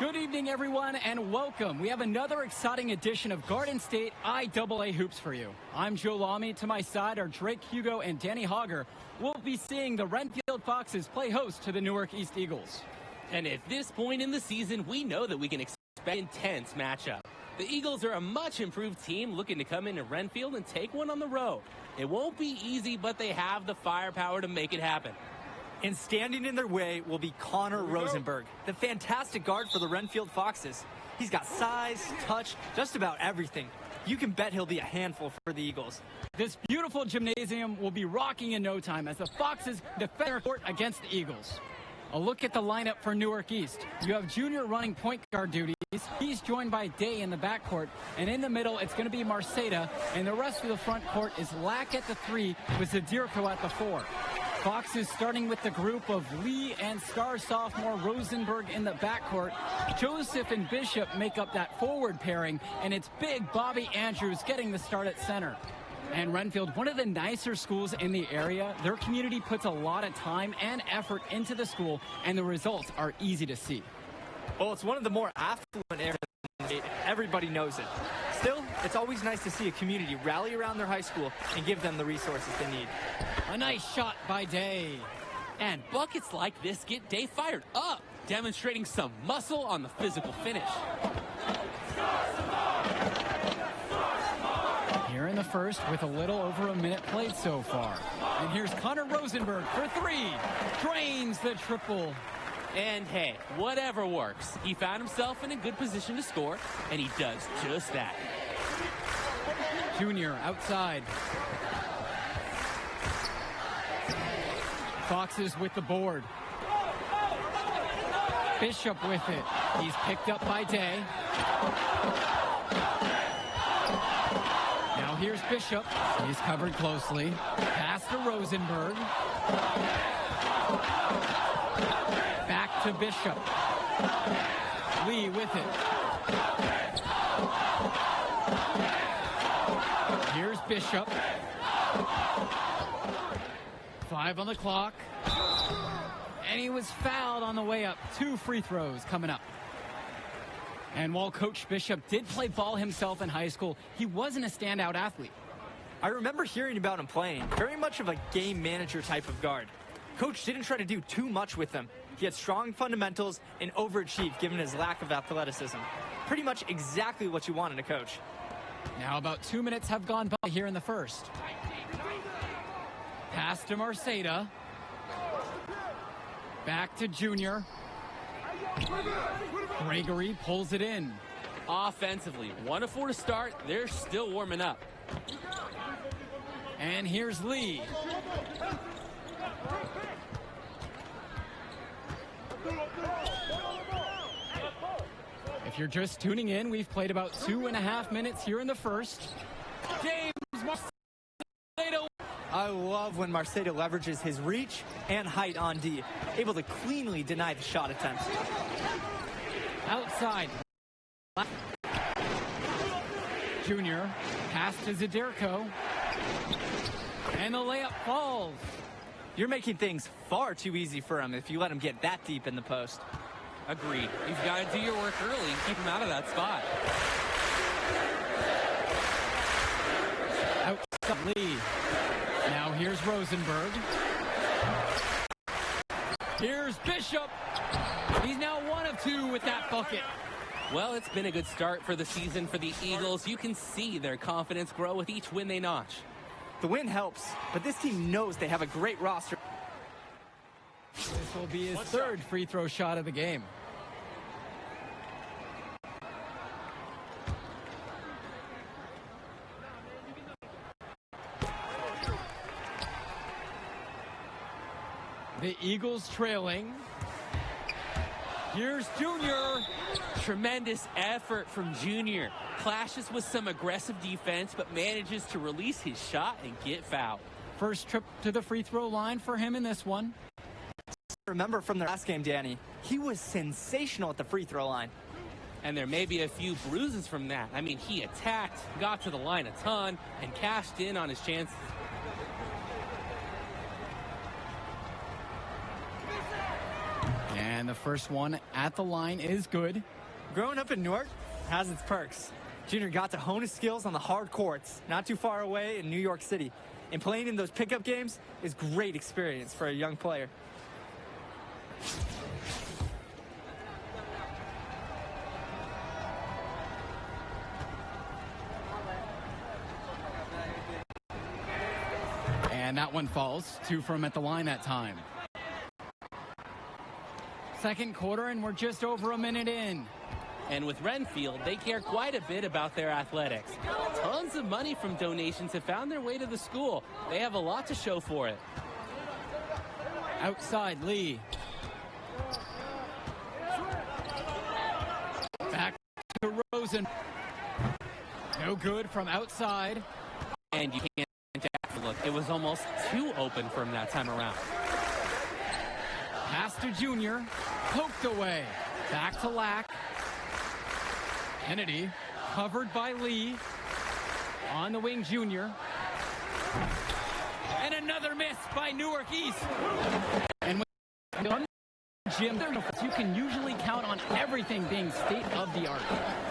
Good evening, everyone, and welcome. We have another exciting edition of Garden State IAA Hoops for you. I'm Joe Lamy. To my side are Drake Hugo and Danny Hogger. We'll be seeing the Renfield Foxes play host to the Newark East Eagles. And at this point in the season, we know that we can expect an intense matchup. The Eagles are a much improved team looking to come into Renfield and take one on the road. It won't be easy, but they have the firepower to make it happen. And standing in their way will be Connor Rosenberg, the fantastic guard for the Renfield Foxes. He's got size, touch, just about everything. You can bet he'll be a handful for the Eagles. This beautiful gymnasium will be rocking in no time as the Foxes defend their court against the Eagles. A look at the lineup for Newark East. You have Junior running point guard duties. He's joined by Day in the backcourt. And in the middle, it's going to be Marceda. And the rest of the front court is Lack at the 3 with Zadirko at the 4. Foxes starting with the group of Lee and star sophomore Rosenberg in the backcourt. Joseph and Bishop make up that forward pairing, and it's big Bobby Andrews getting the start at center. And Renfield, one of the nicer schools in the area, their community puts a lot of time and effort into the school, and the results are easy to see. Well, it's one of the more affluent areas in the state. Everybody knows it. Still, it's always nice to see a community rally around their high school and give them the resources they need. A nice shot by Day. And buckets like this get Day fired up, demonstrating some muscle on the physical finish. Here in the first with a little over a minute played so far. And here's Connor Rosenberg for 3. Drains the triple. And hey, whatever works. He found himself in a good position to score, and he does just that. Junior outside. Foxes with the board. Bishop with it. He's picked up by Day. Now here's Bishop. He's covered closely. Pass to Rosenberg. Back to Bishop. Lee with it. Here's Bishop. 5 on the clock. And he was fouled on the way up. 2 free throws coming up. And while Coach Bishop did play ball himself in high school, he wasn't a standout athlete. I remember hearing about him playing, very much of a game manager type of guard. Coach didn't try to do too much with him. He had strong fundamentals and overachieved given his lack of athleticism. Pretty much exactly what you want in a coach. Now about 2 minutes have gone by here in the first. Pass to Marceda. Back to Junior. Gregory pulls it in. Offensively, 1 of 4 to start. They're still warming up. And here's Lee. If you're just tuning in, we've played about 2.5 minutes here in the first. James Marceda. I love when Marceda leverages his reach and height on D, able to cleanly deny the shot attempts. Outside. Junior. Pass to Zadirko. And the layup falls. You're making things far too easy for him if you let him get that deep in the post. Agreed. You've got to do your work early and keep him out of that spot. Outside Lee. Now here's Rosenberg. Here's Bishop. He's now 1 of 2 with that bucket. Well, it's been a good start for the season for the Eagles. You can see their confidence grow with each win they notch. The win helps, but this team knows they have a great roster. This will be his 3rd free throw shot of the game. The Eagles trailing. Here's Junior. Tremendous effort from Junior. Clashes with some aggressive defense, but manages to release his shot and get fouled. First trip to the free throw line for him in this one. Remember from the last game, Danny, he was sensational at the free throw line. And there may be a few bruises from that. I mean, he attacked, got to the line a ton, and cashed in on his chances. And the first one at the line is good. Growing up in Newark has its perks. Junior got to hone his skills on the hard courts, not too far away in New York City. And playing in those pickup games is great experience for a young player. And that one falls. 2 from at the line that time. Second quarter, and we're just over a minute in. And with Renfield, they care quite a bit about their athletics. Tons of money from donations have found their way to the school. They have a lot to show for it. Outside, Lee. Back to Rosen. No good from outside. And you can't look. It was almost too open from that time around. Pass to Junior. Poked away. Back to Lack. Kennedy covered by Lee. On the wing, Junior. And another miss by Newark East. And when Jim, you can usually count on everything being state of the art.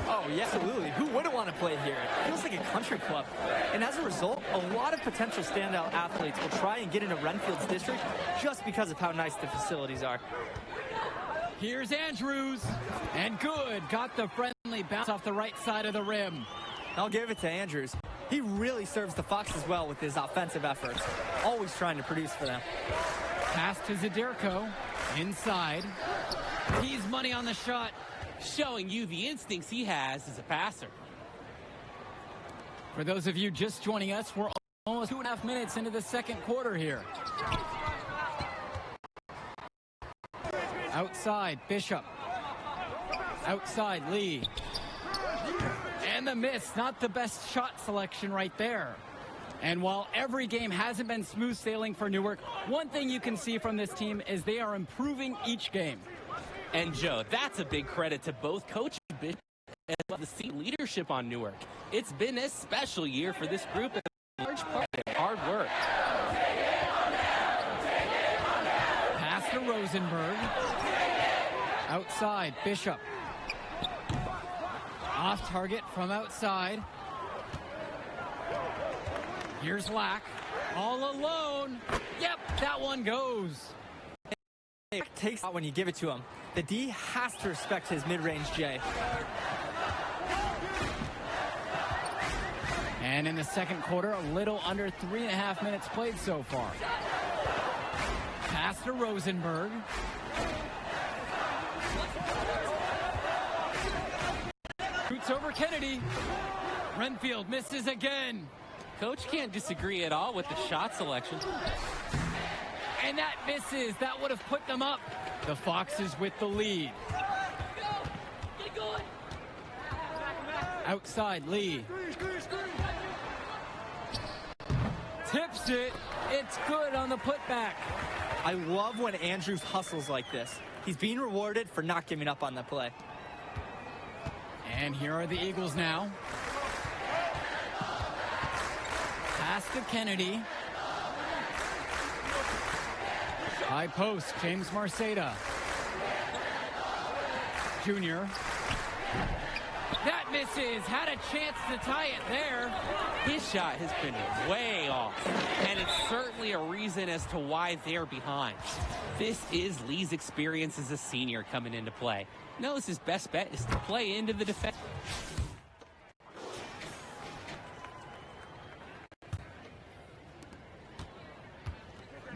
Oh, yeah, absolutely. Who wouldn't want to play here? It feels like a country club. And as a result, a lot of potential standout athletes will try and get into Renfield's district just because of how nice the facilities are. Here's Andrews. And good. Got the friendly bounce off the right side of the rim. I'll give it to Andrews. He really serves the Foxes well with his offensive efforts. Always trying to produce for them. Pass to Zaderko. Inside. He's money on the shot. Showing you the instincts he has as a passer. For those of you just joining us, we're almost 2.5 minutes into the second quarter here. Outside, Bishop. Outside, Lee. And the miss, not the best shot selection right there. And while every game hasn't been smooth sailing for Newark, one thing you can see from this team is they are improving each game. And Joe, that's a big credit to both Coach Bishop and the team leadership on Newark. It's been a special year for this group and a large part of their hard work. Pass to Rosenberg. Outside, Bishop. Off target from outside. Here's Lack. All alone. Yep, that one goes. It takes out when you give it to him. The D has to respect his mid-range J. And in the second quarter, a little under 3.5 minutes played so far. Pass to Rosenberg. Shoots over Kennedy. Renfield misses again. Coach can't disagree at all with the shot selection. And that misses. That would have put them up. The Foxes with the lead. Outside, Lee. Tips it. It's good on the putback. I love when Andrews hustles like this. He's being rewarded for not giving up on the play. And here are the Eagles now. Pass to Kennedy. High post, James Marceda. Junior. That misses. Had a chance to tie it there. His shot has been way off, and it's certainly a reason as to why they're behind. This is Lee's experience as a senior coming into play. Knows his best bet is to play into the defense.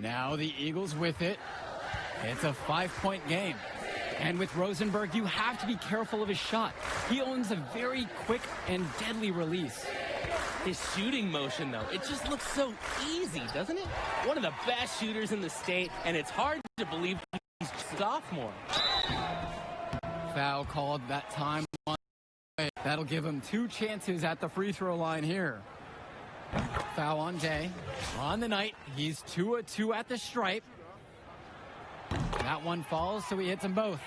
Now the Eagles with it. It's a 5-point game. And with Rosenberg, you have to be careful of his shot. He owns a very quick and deadly release. His shooting motion, though, it just looks so easy, doesn't it? One of the best shooters in the state, and it's hard to believe he's just a sophomore. Foul called that time. That'll give him 2 chances at the free throw line here. Foul on Day. On the night, he's 2 of 2 at the stripe. That one falls, so he hits them both.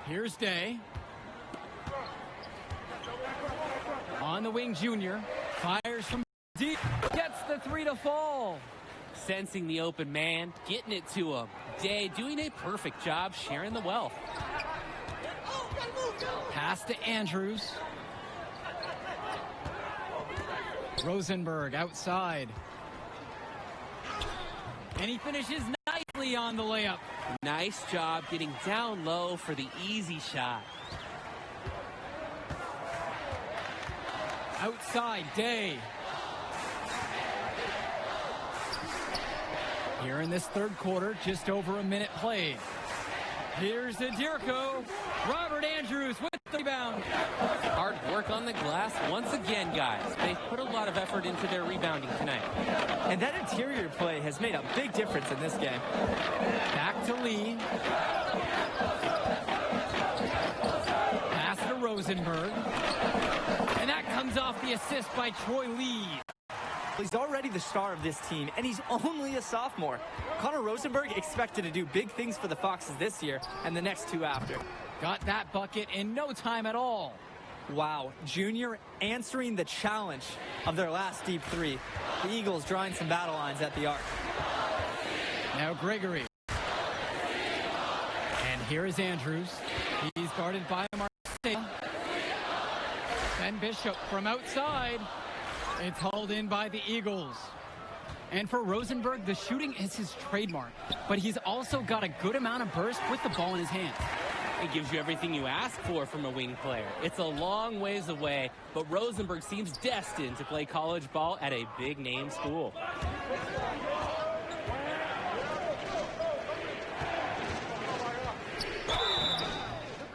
Here's Day. On the wing, Junior. Fires from deep. Gets the 3 to fall. Sensing the open man, getting it to him. Day doing a perfect job sharing the wealth. Pass to Andrews. Rosenberg outside. And he finishes nicely on the layup. Nice job getting down low for the easy shot. Outside, Day. Here in this third quarter, just over a minute played. Here's Zadirko. Robert Andrews with the rebound. Hard work on the glass once again, guys. They've put a lot of effort into their rebounding tonight. And that interior play has made a big difference in this game. Back to Lee. Pass to Rosenberg. And that comes off the assist by Troy Lee. He's already the star of this team, and he's only a sophomore. Connor Rosenberg expected to do big things for the Foxes this year and the next two after. Got that bucket in no time at all. Wow, Junior answering the challenge of their last deep three. The Eagles drawing some battle lines at the arc. Now Gregory. And here is Andrews. He's guarded by Marseille. Ben Bishop from outside. It's hauled in by the Eagles. And for Rosenberg, the shooting is his trademark, but he's also got a good amount of burst with the ball in his hands. It gives you everything you ask for from a wing player. It's a long ways away, but Rosenberg seems destined to play college ball at a big-name school.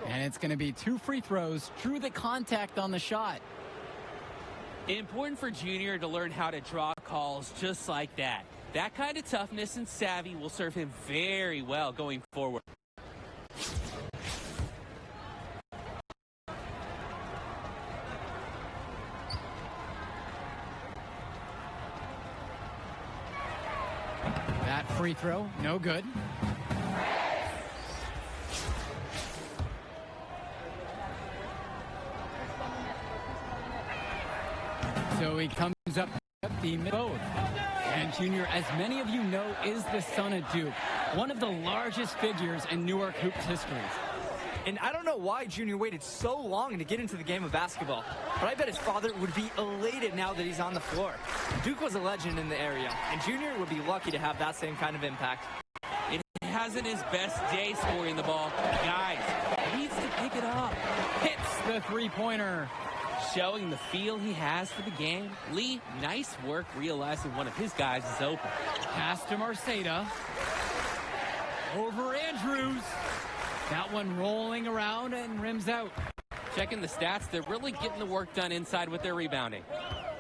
And it's going to be 2 free throws, drew the contact on the shot. Important for Junior to learn how to draw calls just like that. That kind of toughness and savvy will serve him very well going forward. That free throw, no good. So he comes up the middle. And Junior, as many of you know, is the son of Duke, one of the largest figures in Newark hoops history. And I don't know why Junior waited so long to get into the game of basketball, but I bet his father would be elated now that he's on the floor. Duke was a legend in the area, and Junior would be lucky to have that same kind of impact. It hasn't his best day scoring the ball. Guys, he needs to pick it up. Hits the three-pointer. Showing the feel he has for the game. Lee, nice work realizing one of his guys is open. Pass to Marceda. Over Andrews. That one rolling around and rims out. Checking the stats, they're really getting the work done inside with their rebounding.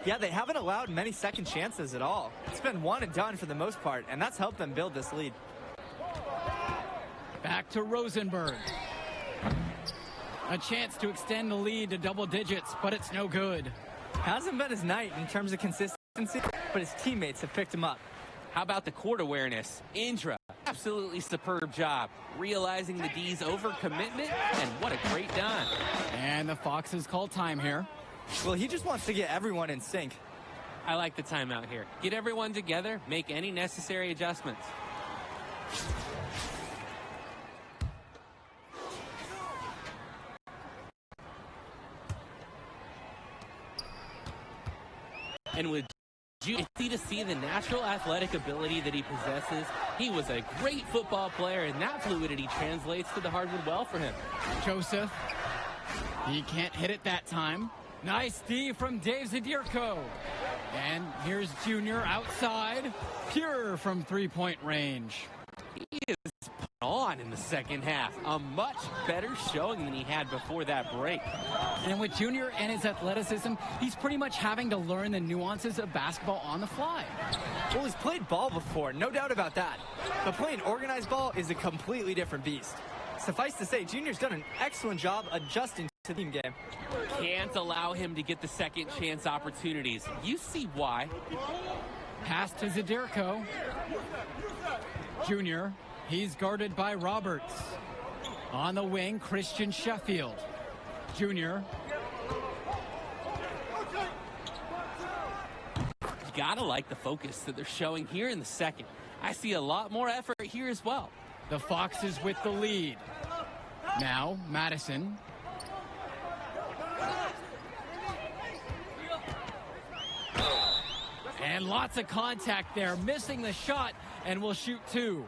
Yeah, they haven't allowed many second chances at all. It's been one and done for the most part, and that's helped them build this lead. Back to Rosenberg. A chance to extend the lead to double digits, but it's no good. Hasn't been his night in terms of consistency, but his teammates have picked him up. How about the court awareness? Indra, absolutely superb job. Realizing the D's overcommitment, and what a great done. And the Foxes call time here. Well, he just wants to get everyone in sync. I like the timeout here. Get everyone together, make any necessary adjustments. And with Juicy to see the natural athletic ability that he possesses, he was a great football player, and that fluidity translates to the hardwood well for him. Joseph, he can't hit it that time. Nice D from Dave Zadirko. And here's Junior outside, pure from three-point range. He is on in the second half. A much better showing than he had before that break. And with Junior and his athleticism, he's pretty much having to learn the nuances of basketball on the fly. Well, he's played ball before, no doubt about that. But playing organized ball is a completely different beast. Suffice to say, Junior's done an excellent job adjusting to the team game. Can't allow him to get the second chance opportunities. You see why. Pass to Zadirko. Junior, he's guarded by Roberts. On the wing, Christian Sheffield. Junior. You gotta like the focus that they're showing here in the second. I see a lot more effort here as well. The Foxes with the lead. Now, Madison. And lots of contact there, missing the shot, and will shoot two.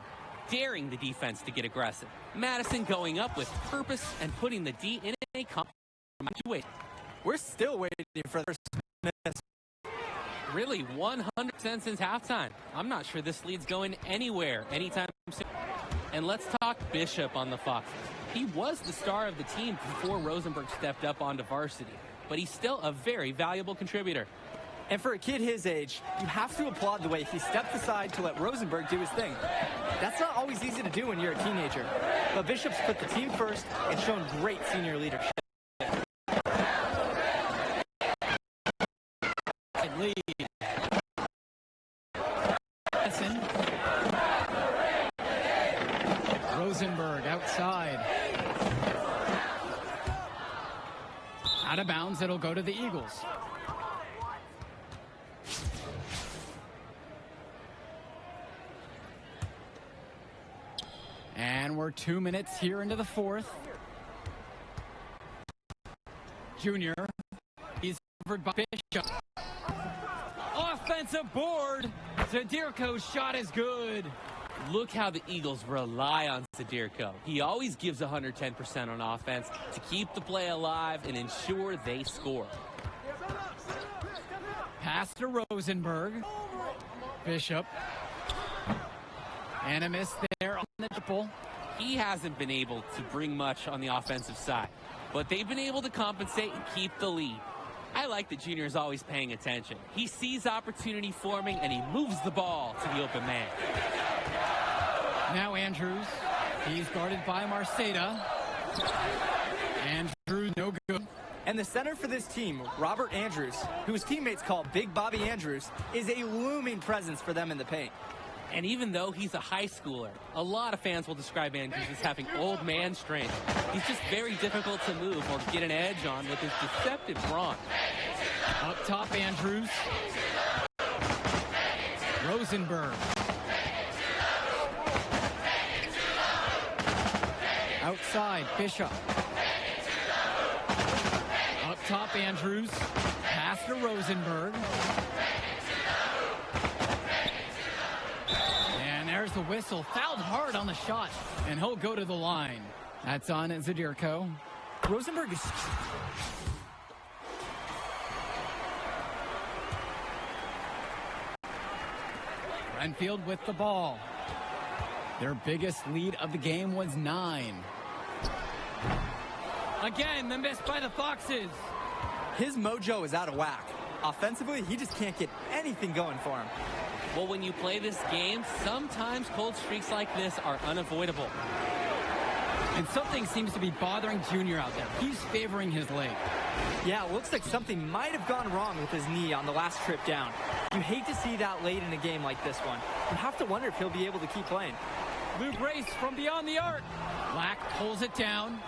Daring the defense to get aggressive. Madison going up with purpose and putting the D in a situation. We're still waiting for the first miss. Really 100% since halftime. I'm not sure this lead's going anywhere anytime soon. And let's talk Bishop on the Foxes. He was the star of the team before Rosenberg stepped up onto varsity, but he's still a very valuable contributor. And for a kid his age, you have to applaud the way he stepped aside to let Rosenberg do his thing. That's not always easy to do when you're a teenager. But Bishop's put the team first and shown great senior leadership. Lead. Rosenberg outside. Out of bounds, it'll go to the Eagles. And we're 2 minutes here into the fourth. Junior. He's covered by Bishop. Offensive board. Zadirko's shot is good. Look how the Eagles rely on Zadirko. He always gives 110% on offense to keep the play alive and ensure they score. Pass to Rosenberg. Bishop. And a miss there on the triple. He hasn't been able to bring much on the offensive side, but they've been able to compensate and keep the lead. I like that Junior is always paying attention. He sees opportunity forming and he moves the ball to the open man. Now Andrews. He's guarded by Marceda. Andrews no good. And the center for this team, Robert Andrews, who his teammates call Big Bobby Andrews, is a looming presence for them in the paint. And even though he's a high schooler, a lot of fans will describe Andrews as having old man strength. He's just very difficult to move or get an edge on with his deceptive brawn. Up top, Andrews. Rosenberg. Outside, Bishop. Up top, Andrews. Pass to Rosenberg. There's the whistle. Fouled hard on the shot, and he'll go to the line. That's on Zadirko. Rosenberg is... Renfield with the ball. Their biggest lead of the game was 9. Again, the miss by the Foxes. His mojo is out of whack. Offensively, he just can't get anything going for him. Well, when you play this game, sometimes cold streaks like this are unavoidable. And something seems to be bothering Junior out there. He's favoring his leg. Yeah, it looks like something might have gone wrong with his knee on the last trip down. You hate to see that late in a game like this one. You have to wonder if he'll be able to keep playing. Lou Grace from beyond the arc. Black pulls it down.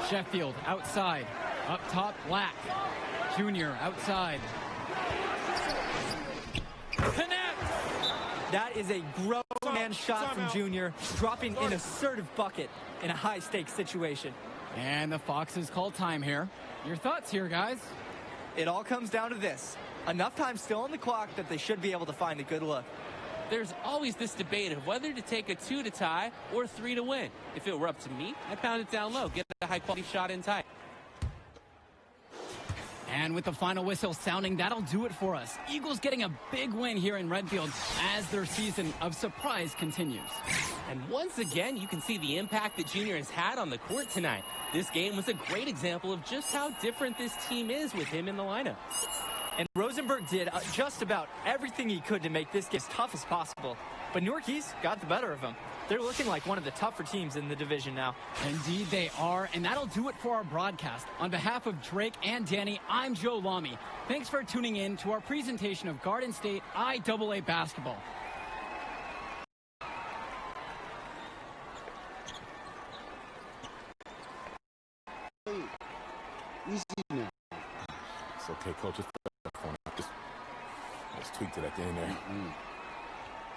Sheffield outside. Up top, Black. Junior outside. Connects! That is a grown man shot from Junior, dropping an assertive bucket in a high-stakes situation. And the Foxes call time here. Your thoughts here, guys? It all comes down to this. Enough time still on the clock that they should be able to find a good look. There's always this debate of whether to take a 2 to tie or 3 to win. If it were up to me, I'd pound it down low, get a high-quality shot in tight. And with the final whistle sounding, that'll do it for us. Eagles getting a big win here in Redfield as their season of surprise continues. And once again, you can see the impact that Junior has had on the court tonight. This game was a great example of just how different this team is with him in the lineup. And Rosenberg did just about everything he could to make this game as tough as possible. But Newark East got the better of him. They're looking like one of the tougher teams in the division now. Indeed they are, and that'll do it for our broadcast. On behalf of Drake and Danny, I'm Joe Lamy. Thanks for tuning in to our presentation of Garden State IAA basketball. Easy now. It's okay, Coach. Just tweaked it at the end there.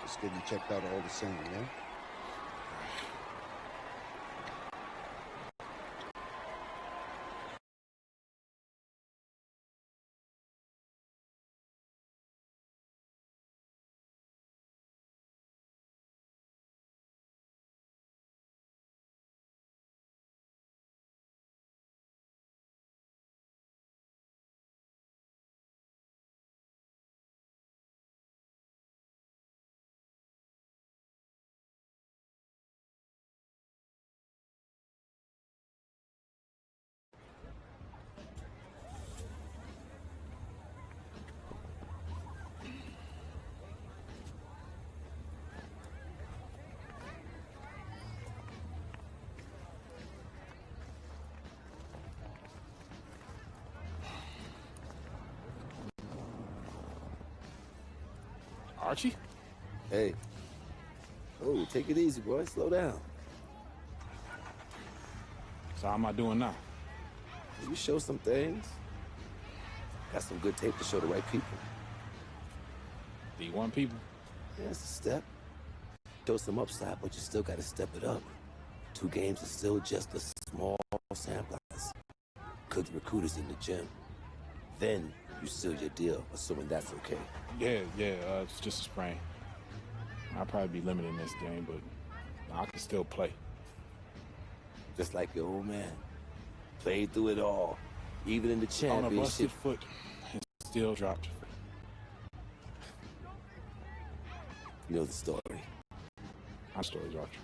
Just getting checked out all the same, yeah? Archie? Hey. Oh, take it easy, boy. Slow down. So how am I doing now? You show some things. Got some good tape to show the right people. D1 people? Yeah, it's a step. Show some upside, but you still got to step it up. 2 games is still just a small sample size. Good recruiters in the gym. Then you seal your deal, assuming that's okay. Yeah, it's just a sprain. I'll probably be limited in this game, but I can still play. Just like your old man. Played through it all. Even in the On a busted championship. foot, and still dropped. You know the story. My story's Archie.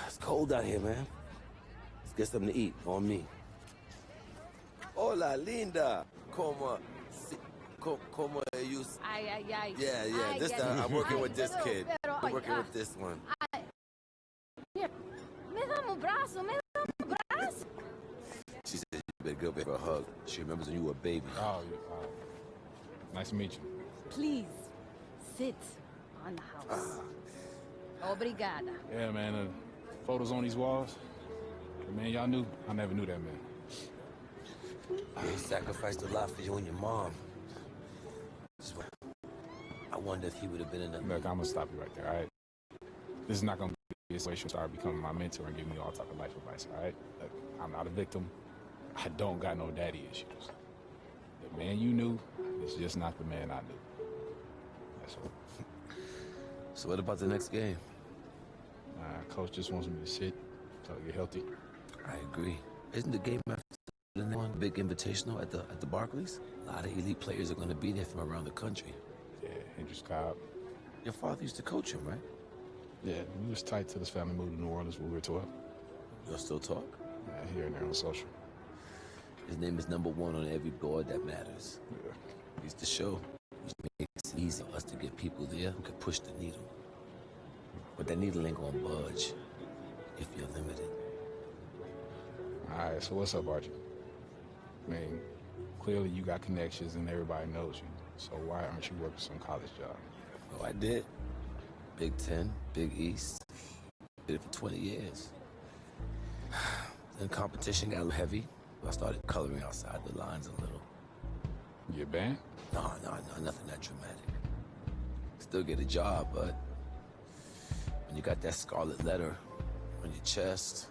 It's cold out here, man. Let's get something to eat on me. Hola, linda. Como you? Ay. Yeah. Ay, This ay, time I'm working with this pero- kid. pero, I'm ay, working with this one. Here, me dá um braço. She said you better go for a hug. She remembers when you were a baby. Oh, nice to meet you. Please, sit on the house. Obrigada. Yeah, man, photos on these walls. Man, y'all knew. I never knew that, man. He sacrificed a lot for you and your mom. I wonder if he would have been in the... Look, I'm gonna stop you right there, all right? This is not gonna be a situation where you start becoming my mentor and giving me all type of life advice, all right? Look, I'm not a victim. I don't got no daddy issues. The man you knew is just not the man I knew. That's all. So what about the next game? Coach just wants me to sit until I get healthy. I agree. Isn't the game after the one big invitational at the Barclays? A lot of elite players are going to be there from around the country. Yeah, Hendrix Cobb. Your father used to coach him, right? Yeah, we was tight till his family moved to New Orleans when we were 12. You'll still talk? Yeah, here and there on social. His name is #1 on every board that matters. Yeah. He's the show. He makes it easy for us to get people there who can push the needle. But that needle ain't gonna budge if you're limited. All right, so what's up, Archie? I mean, clearly you got connections and everybody knows you. So why aren't you working some college job? Oh, I did. Big Ten, Big East. Did it for 20 years. Then competition got a little heavy. I started coloring outside the lines a little. You a band? No, nothing that dramatic. Still get a job, but when you got that scarlet letter on your chest.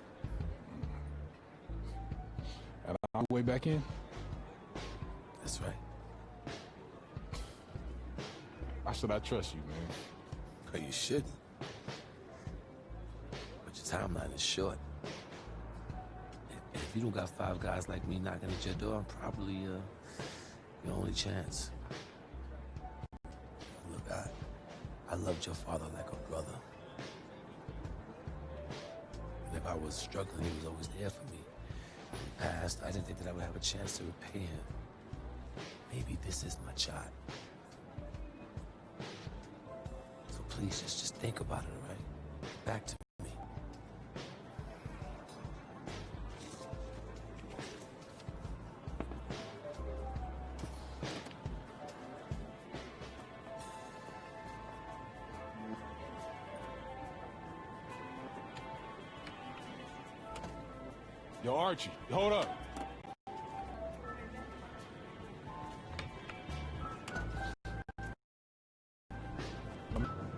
And I'm way back in? That's right. Why should I trust you, man? But you shouldn't. But your timeline is short. And if you don't got 5 guys like me knocking at your door, I'm probably your only chance. Look, I loved your father like a brother. And if I was struggling, he was always there for me. In the past, I didn't think that I would have a chance to repay him. Maybe this is my shot. So please, just think about it, all right? Get back to me. Yo, Archie, hold up.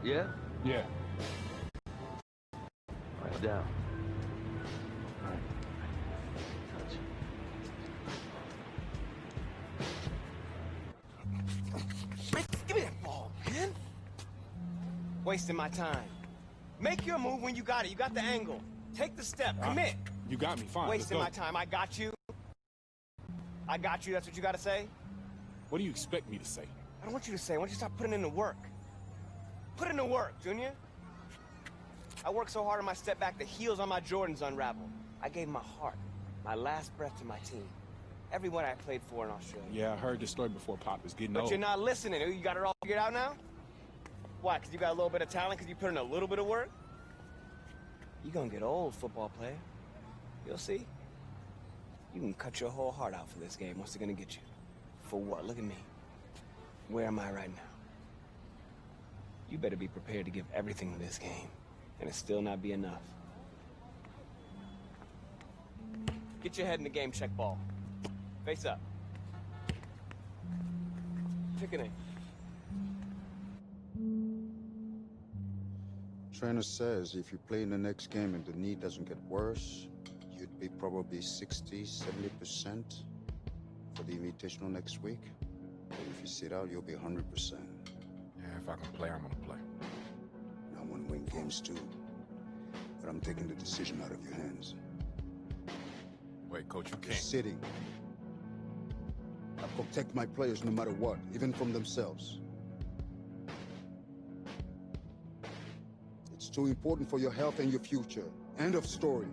Yeah? Yeah. Write it down. All right. Touch. Man, give me that ball, man. Wasting my time. Make your move when you got it. You got the angle. Take the step. Commit. You got me. Fine. Wasting my Let's go. time. I got you. I got you. That's what you got to say? What do you expect me to say? I don't want you to say. I want you to stop putting in the work. Put in the work, Junior. I worked so hard on my step back, the heels on my Jordans unraveled. I gave my heart, my last breath to my team. Everyone I played for in Australia. Yeah, I heard this story before. Pop is getting But old. you're not listening. You got it all figured out now? Why, because you got a little bit of talent because you put in a little bit of work? You're going to get old, football player. You'll see. You can cut your whole heart out for this game. What's it going to get you? For what? Look at me. Where am I right now? You better be prepared to give everything to this game, and it still not be enough. Get your head in the game, check ball. Face up. Kick it in. Trainer says if you play in the next game and the knee doesn't get worse, you'd be probably 60, 70% for the invitational next week. But if you sit out, you'll be 100%. Yeah, if I can play, I'm gonna play. I want to win games too, but I'm taking the decision out of your hands. Wait, Coach, you You're can't. sitting. I protect my players no matter what, even from themselves. It's too important for your health and your future. End of story.